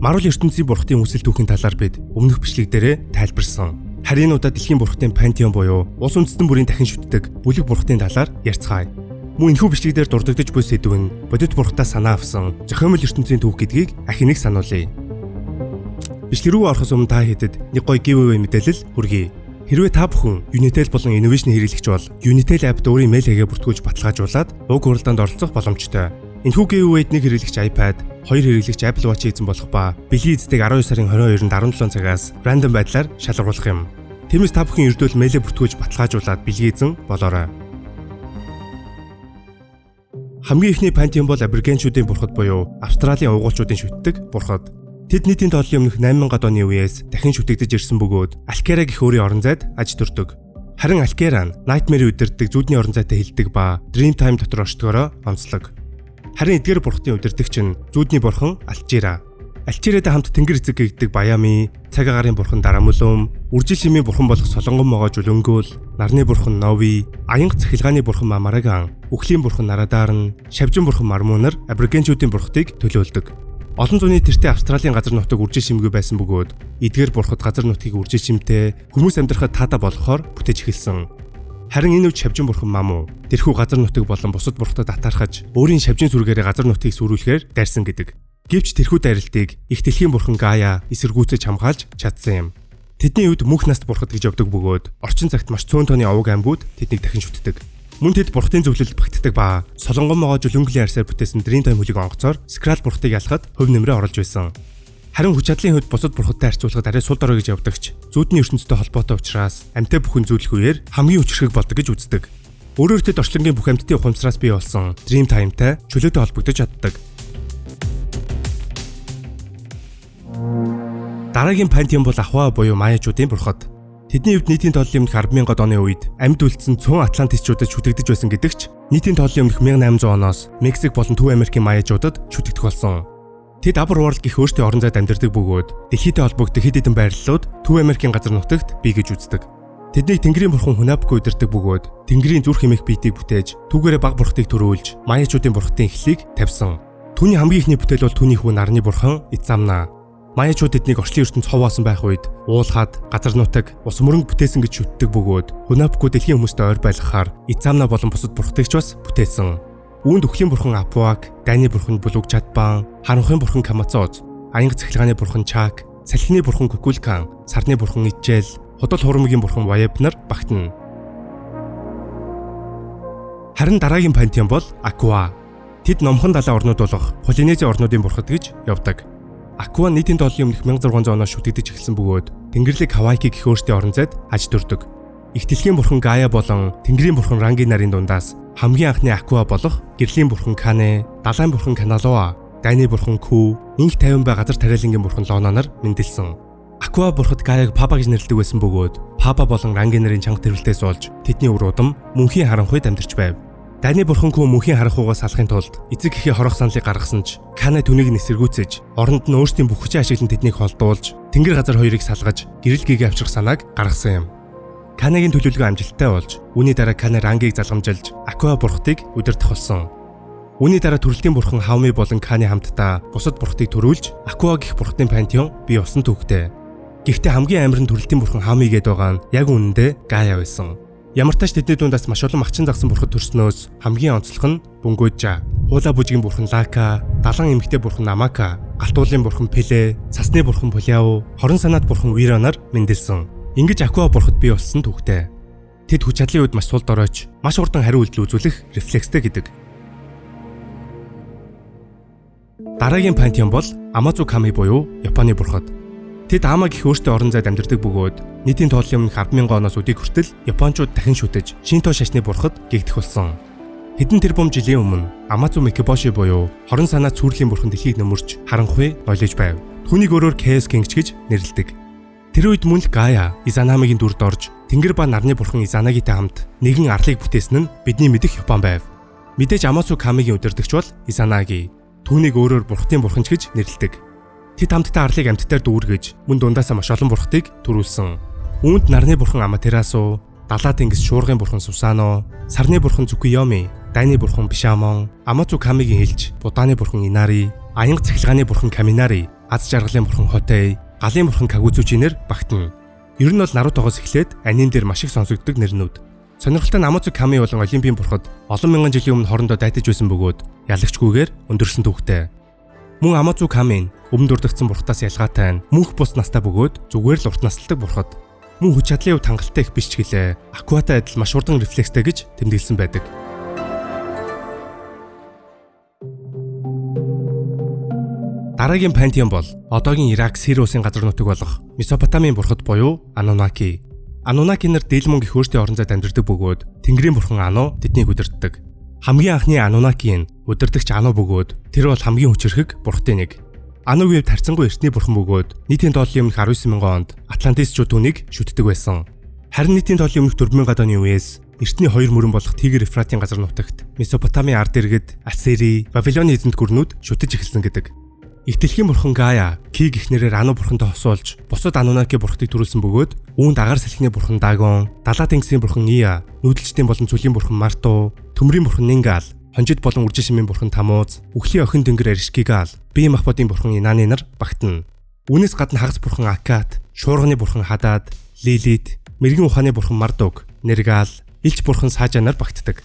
Марвел ертөнцийн бурхтын үсэл түүхийн талаар бид өмнөх бичлэг дээрээ тайлбарсан. Харин удаа дэлхийн бурхтын пантеон буюу улс үндэстэн бүрийн дахин шүтдэг бүлэг бурхтын талаар ярьцгаая. Мөн энэхүү бичлэг дээр дурддагдж буй сэдв нь бодит бурхтаа санаа авсан зохиомжтой ертөнцийн түүх гэдгийг ахиныг сануулъя. Бичлэг рүү орохоос өмнө та хэдэд нэг гоё giveaway мэдээлэл хүргэе. Хэрвээ та бүхэн Unitel болон Innovation хэрэглэгч бол Unitel апп өөрийн мэйл хагаа бүртгүүлж баталгаажуулаад уг уралдаанд оролцох боломжтой. Энэхүү giveaway-д нэг хэрэглэгч iPad, хоёр хэрэглэгч Apple Watch эзэн болох ба бэлгийн эзэдийг 12 сарын 22-нд 17 цагаас рандом байдлаар шалгаруулах юм. Тиймээс та бүхэн ердөө мэйлээ бүртгүүлж баталгаажуулаад бэлгийн эзэн болоорой. Хамгийн ихний пантеон бол аборигенчүүдийн бурхад буюу Австралийн угуулчуудын шүтдэг бурхад. Тэд нийтийн тооллын өмнөх 8000 оны үеэс дахин шүтэгдэж ирсэн бөгөөд Алкера гэх өөрийн орон зайд аж төрдөг. Харин Алкера нь Nightmare удирддаг зүүдний орон зайтай хилдэг ба Dreamtime дотор очдгороо онцлог. Харин эдгээр бурхтын удирдагч нь зүүдний бурхан Алчира. Алчиратай хамт тэнгэр эцэг гэгдэг Баями, цаг агарын бурхан Дарамулум, үржил шимийн бурхан болох Солонгон могоо Жулөнгөөл, нарны бурхан Нови, аянга цахилгааны бурхан Мамараган, үхлийн бурхан Нарадарн, шавжин бурхан Мармунар аборигенчүүдийн бурхтыг төлөөлдөг. Олон зууны тэртээ Австралийн газар нутаг үржил шимгүй байсан бөгөөд эдгээр бурхад газар нутгийг үржил шимтэй хүмүүс амьдрахад таатай болохоор бүтээж эхэлсэн. Харин энэ үе шавжин бурхан Маму тэрхүү газар нутаг болон бусад бурхтад атаархаж өөрийн шавжин сүргээрээ газар нутгийг сүрүүлэхээр дайрсан гэдэг. Гэвч тэрхүү дайралтыг их дэлхийн бурхан Гая эсэргүүцэж хамгаалж чадсан юм. Тэдний үед мөнх наст бурхад гэж явдаг бөгөөд орчин цагт маш цөөн тооны овог аймагуд тэднийг дахин шүтдэг. Мөн тэд бурхтын зөвлөлд багтдаг ба Солонгон могоо Жулөнгөлийн арсаар бүтээсэн Dreamtime хөлийг онгоцоор Skrull бурхтыг ялахад хөв нэмрээ оруулж байсан. Харин хүч чадлын хувьд бусад бурхадтай харьцуулахад арай сул дорой гэж явдагч зүүдний ертөнцтэй холбоотой учраас амьтаа бүхэн зүйлэх үеэр хамгийн хүчрэг болдог гэж үздэг. Өөрөөр тэд орчлонгийн бүх амьтдын ухамсараас бий болсон Dreamtime-тай чөлөөтэй холбогдож чаддаг. Дараагийн пантеон бол Ахва буюу Маячуудын бурхад. Тэдний хувьд нийтийн тооллын өмнөх 10,000 оны үед амьд үлдсэн цөөн Атлантичуудад шүтэгдэж байсан гэдэгч нийтийн тооллын өмнөх 1800 оноос Мексик болон Төв Америкийн Маячуудад шүтэгдэх болсон. Тэд Upper World гэх өөртөө орон зайд амьдардаг бөгөөд дэлхийдээ холбогддог хэд хэдэн байрлалууд Төв Америкийн газар нутагт бий гэж үздэг. Тэднийг Тэнгэрийн бурхан Хунапку удирддаг бөгөөд Тэнгэрийн зүрх хэмээх биетийг бүтээж түүгээрээ баг бурхтыг төрүүлж Маячуудын бурхтын эхлэлийг тавьсан. Түүний хамгийн ихний бүтээл бол түүний хүү нарны бурхан Ицамна. Маячууд тэднийг орчлын ертөнц ховоосон байх үед уулхад, газар нутаг, ус мөрөнгө бүтээсэн гэж шүтдэг бөгөөд Хунапку дэлхийн хүмүүстэй ойр байлгахаар Ицамна болон бусад бурхтагч бас бүтээсэн. Үүнд үхлийн бурхан Апуак, дайны бурхан Булуг Чадбан, харанхуйн бурхан Камацоз, аянга цахилгааны бурхан Чак, салхины бурхан Кукулкан, сарны бурхан Ичэл, худал хурамгийн бурхан Ваяпнар багтана. Харин дараагийн пантеон бол Аква. Тэд номхон далайн орнууд болох Полинезийн орнуудын бурхад гэж явдаг. Аква нийтийн тооллын өмнөх 1600 оноос шүтэгдэж эхэлсэн бөгөөд Тэнгэрлэг Хавайки гэх өөртөө орон зайд аж төрдөг. Их дэлхийн бурхан Гая болон Тэнгэрийн бурхан Ранги нарын дундаас хамгийн анхны Аква болох гэрлийн бурхан Кане, далайн бурхан Каналоа, дайны бурхан Күү, инх 50 бай газар тариалангийн бурхан Лона нар мэндэлсэн. Аква бурхад Гаяг Папа гэж нэрлэдэг байсан бөгөөд Папа болон Ранги нарын чанга тэрвэлтээс болж тэдний үр удам мөнхийн харанхуйд амьдарч байв. Дайны бурхан Күү мөнхийн харанхуйгаас салахын тулд эцэг эхийн хорох саналыг гаргасан ч Кане түүнийг нэсэргүүцэж оронд нь өөрсдийн бүх хүчээ ашиглан тэднийг холдуулж тэнгэр газар хоёрыг салгаж гэрэл гээгээ авчрах санааг гаргасан юм. Канегийн төлөвлөгөө амжилттай болж үүний дараа Кане Рангийг залгамжилж Аква бурхтыг удирдах болсон. Үүний дараа төрөлтийн бурхан Хавми болон Кане хамтдаа бусад бурхтыг төрүүлж Аква гэх бурхтын пантеон бий болсон түүхтэй. Гэхдээ хамгийн амар нь төрөлтийн бурхан Хавми гэдэг байгаа нь яг үнэндээ Гая байсан. Ямар ч тач тэдний дундаас маш олон махчин загсан бурхад төрснөөс хамгийн онцлог нь Бүнгөөжа, хуула бүжгийн бурхан Лака, далан эмхтэй бурхан Намака, галтуулын бурхан Пеле, цасны бурхан Пуляу, хорон санаат бурхан Виронаар мэндэлсэн. Ингэж Аква бурхад бий болсон түүхтэй. Тэд хүч чадлын үед маш сул доройч, маш хурдан хариу үйлдэл үзүүлэх рефлекстэй гэдэг. Дараагийн пантеон бол Амазу Ками буюу Японы бурхад. Тэд Ама гэх өөртөө орон зайд амьдардаг бөгөөд нийтийн тооллын өмнөх 10,000 оноос өдийг хүртэл Япончууд дахин шүтэж Шинто шашны бурхад гэгдэх болсон. Хэдэн тэрбум жилийн өмнө Амазу Микибоши буюу хорон санаа цүүрлийн бурхан дэлхийг нөмөрч харанхуй нойлож байв. Түүнийг өөрөөр Chaos King гэж нэрлэдэг. Тэр үед мөн л Гая Изанамигийн дүрд орж тэнгэр ба нарны бурхан Изанагитай хамт нэгэн арлыг бүтээсэн нь бидний мэдих Япон байв. Мэдээж Амазу Камигийн удирдагч бол Изанаги. Түүнийг өөрөөр бурхтын бурханч гэж нэрлэдэг. Тэд хамтдаа арлыг амьтдаар дүүргэж мөн дундаасаа маш олон бурхтыг төрүүлсэн. Үүнд нарны бурхан Аматерасу, далаа тэнгис шуургын бурхан Сусано, сарны бурхан Цукуйоми, дайны бурхан Бишамон, Амазу Камигийн хэлж Буданы бурхан Инари, аянга цахилгааны бурхан Каминари, аз жаргалын бурхан Хотей, галын бурхан Кагуцучинээр багтана. Ер нь бол Нарутогоос эхлээд аним дээр маш их сонсогддог нэрнүүд. Сонирхолтой Намазу Ками болон Олимпийн бурхад олон мянган жилийн өмнө хоорондоо дайтаж байсан бөгөөд ялагчгүйгээр өндөрсөн түүхтэй. Мөн Амазу Ками өмнө дурдгдсан бурхтаас ялгаатай нь мөнх бус настай бөгөөд зүгээр л урт насалдаг бурхад. Мөн хүч чадлын хувьд хангалттай их биш ч гэлээ. Акватай адил маш хурдан рефлекстэй гэж тэмдэглэсэн байдаг. Дараагийн пантеон бол одоогийн Ирак, Сири улсын газар нутаг болох Месопотамийн бурхад буюу Анунаки. Анунаки нар дийлмөн гих өөртөө орон зайд амьдардаг бөгөөд Тэнгэрийн бурхан Ану тэднийг удирддаг. Хамгийн анхны Анунакийн удирдагч Ану бөгөөд тэр бол хамгийн хүчирхэг бурхтын нэг. Анугийн тарцсангүй эртний бурхан бөгөөд нийтийн тооллын өмнөх 19,000 онд Атлантисчууд түүнийг шүтдэг байсан. Харин нийтийн тооллын өмнөх 4,000 оны үеэс эртний хоёр мөрөн болох Тигр Ефратийн газар нутагт Месопотамийн ард иргэд Ассири, Вавилоны эзэнт гүрнүүд шүтэж эхэлсэн гэдэг. Их дэлхийн бурхан Гая, Ки гэх нэрээр Ану бурхантай хосуулж бусад Анунаки бурхтыг төрүүлсэн бөгөөд үүнд агаар салхины бурхан Дагон, далаа тэнгисийн бурхан Ия, нүүдэлчдийн болон цүлийн бурхан Марту, төмрийн бурхан Нингал, хонжид болон үржин шимийн бурхан Тамууз, үхлийн охин дэнгэр Аришкигал, бие махбодын бурхан Инаны нар багтана. Үүнээс гадна хагас бурхан Акат, шуурганы бурхан Хадад, Лилит, мэрэгэн ухааны бурхан Мардук, Нергал, элч бурхан Сажа нар багтдаг.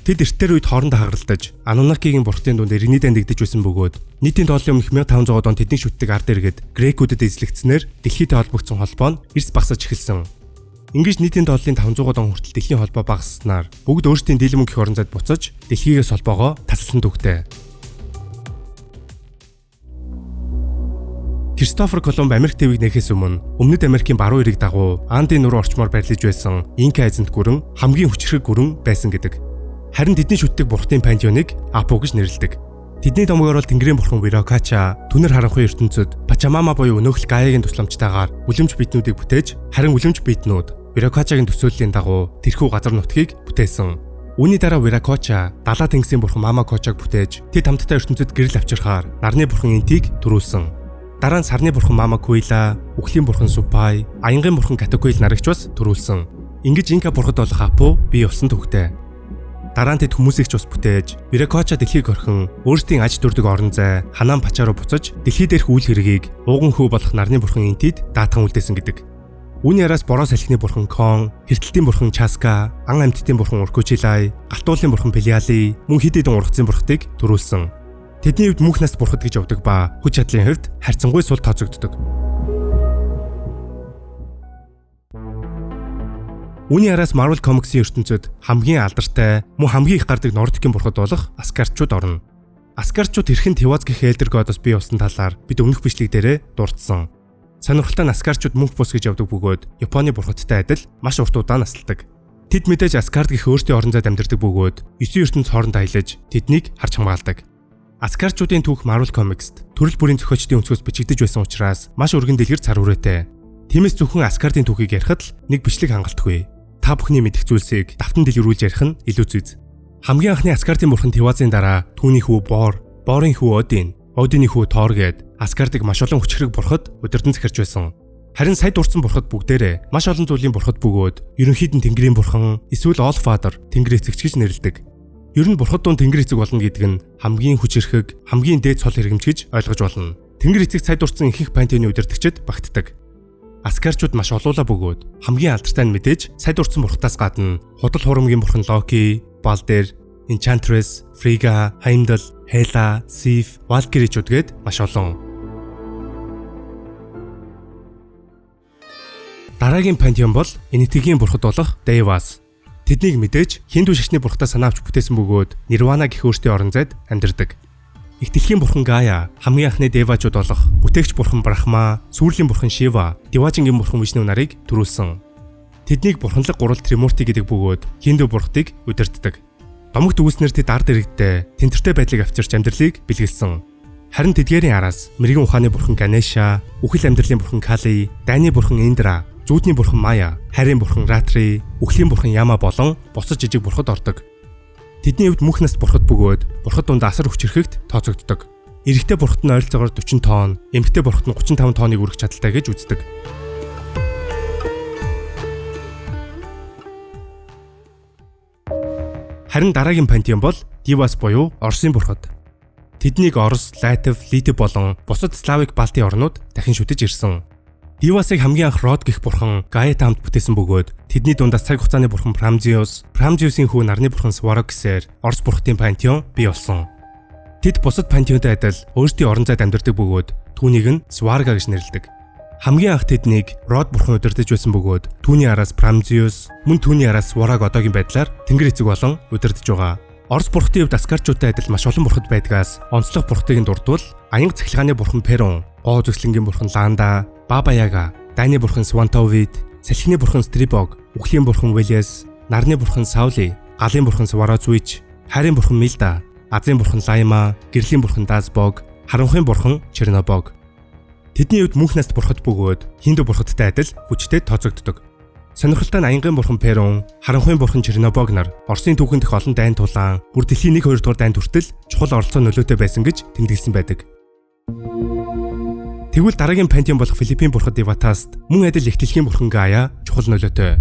Тэд эртээр үед хоорондоо хагаралтаж Анунакигийн бурхтын дунд иргэний дандагдж байсан бөгөөд нийтийн тооллын өмнөх 1500 онд тэднийг шүтдэг ард иргэд грекүүдэд эзлэгдснээр дэлхийдээ холбогдсон холбоо нь эрс багсаж эхэлсэн. Ингэж нийтийн тооллын 500 он хүртэл дэлхийн холбоо багасснаар бүгд өөрсдийн дийлмэн гэх орон зайд буцаж дэлхийгээс холбоогоо тасалсан түүхтэй. Кристофер Колумб Америк твийг нээхээс өмнөд Америкийн баруун эрэг дагуу Андын нуруу орчмоор барилж байсан Инка эзэнт гүрэн хамгийн хүчрэг гүрэн байсан гэдэг. Харин тэдний шүтдэг бурхтын пантеоныг Апу гэж нэрлэдэг. Тэдний домгоор бол Тэнгэрийн бурхан Виракача, түнэр харанхуй ертөнцөд Пачамама буюу өнөөхл Гаягийн тусламжтайгаар үлэмж биетнүүдийг бүтээж, харин үлэмж биетнүүд Виракачагийн төсөөллийн дагуу тэрхүү газар нутгийг бүтээсэн. Үүний дараа Виракача далаа тэнгисийн бурхан Мамакочаг бүтээж, тэд хамтдаа ертөнцөд гэрэл авчирхаар нарны бурхан Интиг төрүүлсэн. Дараа нь сарны бурхан Мамакуила, үхлийн бурхан Супай, аянгийн бурхан Катакуил нарагч бас төрүүлсэн. Ингэж Инка бурхад болох Апу бий болсон түүхтэй. Дараа нь тэд хүмүүсийг ч ус бүтээж, Виракача дэлхийг орхин, өөрсдийн аж дүрдэг орон зай, Ханаан Пача руу буцаж, дэлхий дээрх үйл хэргийг ууган хөө болох нарны бурхан Интид даатхан үлдээсэн гэдэг. Үүний араас бороо салхины бурхан Кон, хэртэлтийн бурхан Часка, ан амьтдын бурхан Уркучилай, галтуулын бурхан Пелиали, мөн хэд хэдэн ургацын бурхтыг төрүүлсэн. Тэдний хувьд мөнх нас бурхад гэж явдаг ба хүч чадлын хувьд харьцангуй сул тооцогддог. Үүний араас Marvel Comics-ийн ертөнцөд хамгийн алдартай, мөн хамгийн их гардаг Нордикийн бурхад болох Аскардчууд орно. Аскардчууд хэрхэн Тиваз гэх Elder God-оос бий болсон талаар бид өмнөх бичлэг дээрээ дурдсан. Сонирхолтой нь Аскардчууд мөнх бус гэж явдаг бөгөөд Японы бурхадтай адил маш урт удаан насалдаг. Тэд мэдээж Аскард гэх өөртөө орон зайд амьдардаг бөгөөд 9 ертөнц хооронд аялаж тэднийг харж хамгаалдаг. Аскардчуудын түүх Marvel Comics-т төрөл бүрийн зохиолчдын өнцгөөс бичигдэж байсан учраас маш өргөн дэлгэр цар хүрээтэй. Тиймээс зөвхөн Аскардын түүхийг ярихад л нэг бичлэг хангалтгүй. Та бүхний мэдэх зүйлсийг давтан дэлгэрүүлж ярих нь илүү зүйз. Хамгийн анхны Аскардын бурхан Тивазын дараа түүний хүү Бор, Борын хүү Один, Одины хүү Тор гээд Аскардыг маш олон хүчрэг бурхад удирдан захирч байсан. Харин сая дурдсан бурхад бүгдээрээ маш олон зүйлийн бурхад бөгөөд ерөнхийд нь Тэнгэрийн бурхан, эсвэл All Father, Тэнгэр эцэгч гэж нэрлэдэг. Ер нь бурхад дунд Тэнгэр эцэг болно гэдэг нь хамгийн хүчирхэг, хамгийн дээд цол хэрэгэмж гэж ойлгож болно. Тэнгэр эцэг сая дурдсан ихэнх пантеоны удирдагчид багтдаг. Аскардчууд маш олуулаа бөгөөд хамгийн алдартай нь мэдээж сая дурдсан бурхтаас гадна худал хурамгийн бурхан Локи, Балдер, Enchantress, Frigga, Heimdall, Hela, Sif, Valkyrie-чуд гээд маш олон. Дараагийн пантеон бол энэтхэгийн бурхад болох Devas. Тэднийг мэдээж Хинду шашны бурхтаа санаа авч бүтээсэн бөгөөд Nirvana гэх өөртөө орон зайд амьдардаг. Их дэлхийн бурхан Гая, хамгийн анхны Девачуд болох бүтээгч бурхан Брахма, сүүрлийн бурхан Шива, Деважингийн бурхан Вишну нарыг төрүүлсэн. Тэднийг бурханлаг гурал Тримурти гэдэг бөгөөд Хинду бурхтыг удирддаг. Домогт үүснэр тэд ард иргэдтэй тэнцвэртэй байдлыг авчирч амьдралыг бэлгэлсэн. Харин тэдгээрийн араас мэрэгэн ухааны бурхан Ганеша, үхэл амьдралын бурхан Кали, дайны бурхан Индра, зүүдний бурхан Мая, хайрын бурхан Ратри, үхлийн бурхан Яма болон бусад жижиг бурхад ордог. Тэдний хувьд мөнх наст бурхад бөгөөд бурхад дунд асар хүчирхэгт тооцогддог. Эрэгтэй бурхад нь ойролцоогоор 40 тонн, эмэгтэй бурхад нь 35 тонныг үргэж чадaltaй гэж үздэг. Харин дараагийн пантеон бол Devas буюу Орсын бурхад. Тэднийг Орос, Латв, Литв болон бусад Славик Балтийн орнууд дахин шүтэж ирсэн. Дивасыг хамгийн анх Род гэх бурхан Гаятай хамт бүтээсэн бөгөөд тэдний дундаас цаг хугацааны бурхан Прамзиус, Прамзиусын хүү нарны бурхан Сварог гэсээр Орос бурхтын пантеон бий болсон. Тэд бусад пантеонтой адил өөрсдийн орон зайд амьдардаг бөгөөд түүнийг нь Сварга гэж нэрлэдэг. Хамгийн анх тэднийг Род бурхан удирдах байсан бөгөөд түүний араас Прамзиус, мөн түүний араас Сварог одоогийн байдлаар Тэнгэр эцэг болон удирдах байгаа. Орос бурхтын хувьд Аскарчуудтай адил маш олон бурхад байдгаас онцлог бурхтыг нь дурдвал аян цахилгааны бурхан Перун, гоо зүслэнгийн бурхан Ланда, Баба Яга, дайны бурхан Свантовид, салхины бурхан Стрибог, үхлийн бурхан Велес, нарны бурхан Саули, галын бурхан Сварозвич, хайрын бурхан Милда, азийн бурхан Лайма, гэрлийн бурхан Дазбог, харанхуйн бурхан Чернобог. Тэдний үед мөнх наст бурхад бөгөөд Хинду бурхадтай адил хүчтэй тооцогддог. Сонирхолтой нь аянгийн бурхан Перун, харанхуйн бурхан Чернобог нар Оросын түүхэн дэх олон дайн тулаан, бүр дэлхийн 1-2 дугаар дайнд хүртэл чухал оролцоо нөлөөтэй байсан гэж тэмдэглэсэн байдаг. Тэгвэл дараагийн пантеон болох Филиппийн бурхад Диватаст мөн адил их дэлхийн бурхан Гая чухал нөлөөтэй.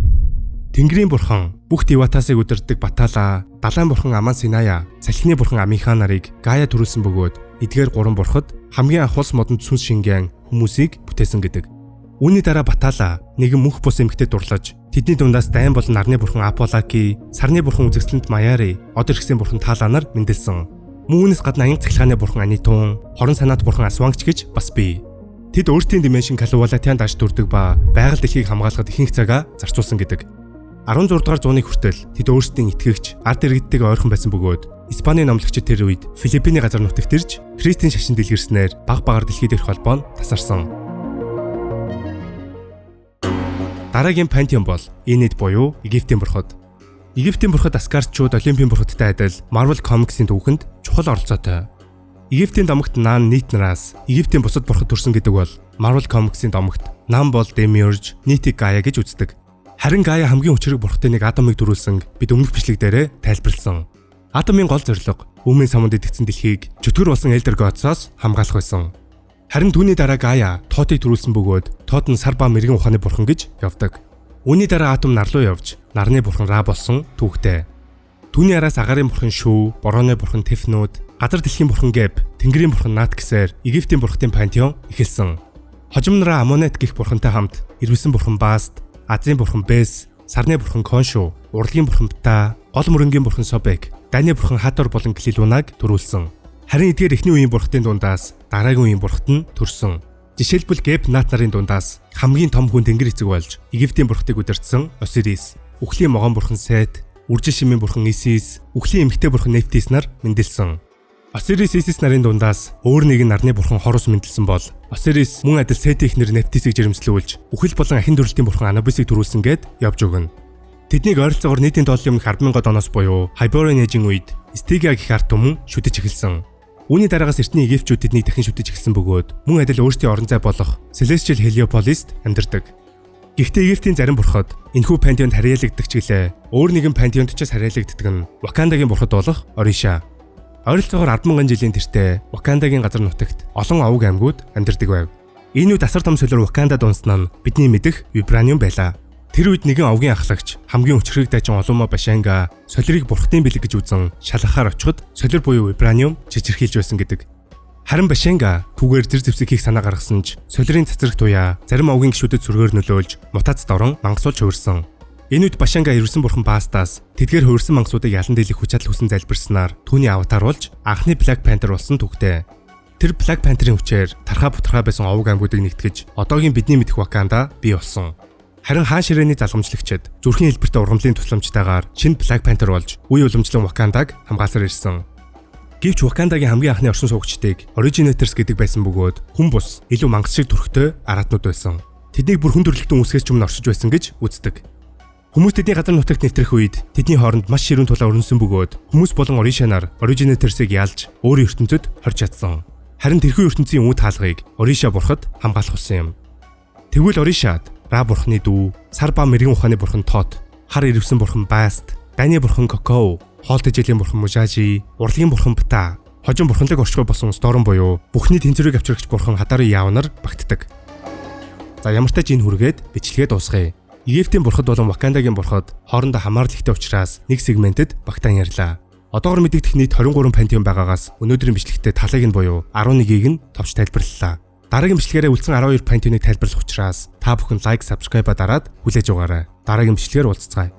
Тэнгэрийн бурхан бүх Диватасыг удирддаг Батала, далайн бурхан Аман Синая, салхины бурхан Амиха нарыг Гая төрүүлсэн бөгөөд эдгээр гурван бурхад хамгийн анх улс модонд сүнс шингэн хүмүүсийг бүтээсэн гэдэг. Үүний дараа Батала нэгэн мөнх бус эмэгтэйд дурлаж тэдний дундаас дайн болон нарны бурхан Аполлаки, сарны бурхан үзэгсэлэнт Маяри, од иргэсийн бурхан Таланаар мэндэлсэн. Мөн үүнээс гадна аян цахилгааны бурхан Анитун, хорон санаат бурхан Асвангч гэж бас бий. Тэд өөрсдийн дименшн Калувалатиан даш дүрдэг ба байгаль дэлхийг хамгаалахад ихэнх цагаа зарцуулсан гэдэг. 16 дугаар зууны хүртэл тэд өөрсдийн итгэгч, ард иргэдтэйг ойрхон байсан бөгөөд Испаний номлогчид тэр үед Филиппиний газар нутагт ирж Христийн шашин дэлгэрснээр баг багаар дэлхийд ирэх холбоо нь тасарсан. Дараагийн пантеон бол Энид буюу Египтийн бурхад. Египтийн бурхад Аскарчууд Олимпийн бурхадтай адил Marvel Comics-ийн түүхэнд чухал оролцоотой. Египтийн домогт Нан нийт нараас Египтийн бусад бурхад төрсөн гэдэг бол Marvel Comics-ийн домогт Нам бол Demiurge, нийтийг Гая гэж үздэг. Харин Гая хамгийн хүчрэг бурхтай нэг Адамыг төрүүлсэн бид өмнөх бичлэг дээрээ тайлбарлсан. Адамын гол зорилго өмнө самунд идэгдсэн дэлхийг чөтгөр болсон Elder Gods-оос хамгаалах байсан. Харин түүний дараа Гая Тотыг төрүүлсэн бөгөөд Тот нь сар ба мэрэгэн ухааны бурхан гэж явдаг. Үүний дараа Атом нар руу явж нарны бурхан Ра болсон түүхтэй. Түүний араас агарын бурхан Шүү, борооны бурхан Тефнүүд, газар дэлхийн бурхан Геб, тэнгэрийн бурхан Нат гэсээр Египтийн бурхтын пантеон эхэлсэн. Хожимнараа Амонет гэх бурхантай хамт ирвэсэн бурхан Баст, Азийн бурхан Бес, сарны бурхан Коншу, урлагийн бурхан Пта, гол мөрөнгийн бурхан Собек, дайны бурхан Хатор болон Клилунаг төрүүлсэн. Харин эдгээр эхний үеийн бурхтын дундаас дараагийн үеийн бурхт нь төрсөн. Жишээлбэл Геб Нат нарын дундаас хамгийн том хүн тэнгэр эцэг болж Египтийн бурхтыг удирдсан Осирис, үхлийн могоон бурхан Сет, үржил шимийн бурхан Исис, үхлийн эмэгтэй бурхан Нефтис нар мэндэлсэн. Осирис Исис нарын дундаас өөр нэгэн нарны бурхан Хорус мэндэлсэн бол Осирис мөн адил Сетийн эхнэр Нефтисийг жирэмслүүлж үхэл болон ахин төрөлтийн бурхан Анубисыг төрүүлсэн гэд явж өгнө. Тэднийг ойролцоогоор нийтийн тооллын өмнөх 10,000 оноос буюу Хайборын ээжийн үед Стига гэх ард түмэн шүтэж эхэлсэн. Үүний дараагаас эртний Египтчүүд тэднийг дахин шүтэж эхэлсэн бөгөөд мөн адил өөрсдийн орон зай болох Celestial Heliopolis-д амьдардаг. Гэхдээ Египтийн зарим бурхад энэхүү пантеонд харьяалагддаг ч гэлээ өөр нэгэн пантеонд ч харьяалагддаг нь Вакандагийн бурхад болох Ориша. Ойролцоогоор 10,000 жилийн тэртээ Вакандагийн газар нутагт олон овог аймагуд амьдардаг байв. Энэ үед асар том солиор Вакандад унснаа нь бидний мэдэх вибраниум байлаа. Тэр үед нэгэн овгийн ахлагч хамгийн өчрөг дайчин Олумо Башанга солирыг бурхтын бэлэг гэж үзэн шалгахаар очиход солир буюу вибраниум чичирхийлж байсан гэдэг. Харин Башанга түүгээр зэр зэвсэг хийх санаа гаргасан ч солирын цацраг туяа зарим овгийн гişүүдэд сүргээр нөлөөлж мутацид орон мангасуулж хувирсан. Энэ үед Башанга ирсэн бурхан Бастаас тэдгээр хувирсан мангасуудыг ялан дийлэх хүч чадал хүсэн залбирснаар түүний аватар болж анхны Black Panther болсон түүхтэй. Тэр Black Panther-ийн хүчээр тархаа бутархаа байсан овог аймагуудыг нэгтгэж одоогийн бидний мэдэх Ваканда бий болсон. Харин хаан ширээний залгамжлагчид зүрхийн хэлбэртэй ургамлын тусламжтайгаар шинэ Black Panther болж үе уламжлан Вакандаг хамгаалсаар ирсэн. Гэвч Вакандагийн хамгийн анхны оршин суугчдыг Originators гэдэг байсан бөгөөд хүн бус илүү мангас шиг төрхтэй араатнууд байсан. Тэднийг бүр хүн төрлөختөн үсгээс ч өмнө оршиж байсан гэж үздэг. Хүмүүс тэдний газар нутагт нэвтрэх үед тэдний хооронд маш ширүүн тулаа өрнсөн бөгөөд хүмүүс болон Orishанаар Originators-ыг ялж өөрийн ертөнцөд хорж чадсан. Харин тэрхүү ертөнцийн үе таалгыг Ориша бурхад хамгаалах болсон юм. Тэгвэл Оришад Ра бурхны дүү, сар ба мэрэгэн ухааны бурхан Тот, хар ирвсэн бурхан Баст, дайны бурхан Коко, хоолтой жилийн бурхан Мужажи, урлагийн бурхан Пта, хожим бурханлаг оршихуй болсон Сторм буюу бүхний тэнцвэрийг авчирагч бурхан Хатарын Яавнар багтдаг. За ямар ч тач энэ хүргээд бичлэгээ дуусгая. Египтийн бурхад болон Вакандагийн бурхад хоорондоо хамаарлагтай учраас нэг сегментэд багтаан ярьлаа. Одоогор мэдэгдэх нийт 23 пантеон байгаагаас өнөөдрийн бичлэгтээ талыг нь буюу 11-ийг нь товч тайлбарлалаа. Дараагийн бичлэгээрээ үлдсэн 12 пантеоныг тайлбарлах учраас та бүхэн лайк, subscribe дараад хүлээж аваарай. Дараагийн бичлэгээр уулзцгаая.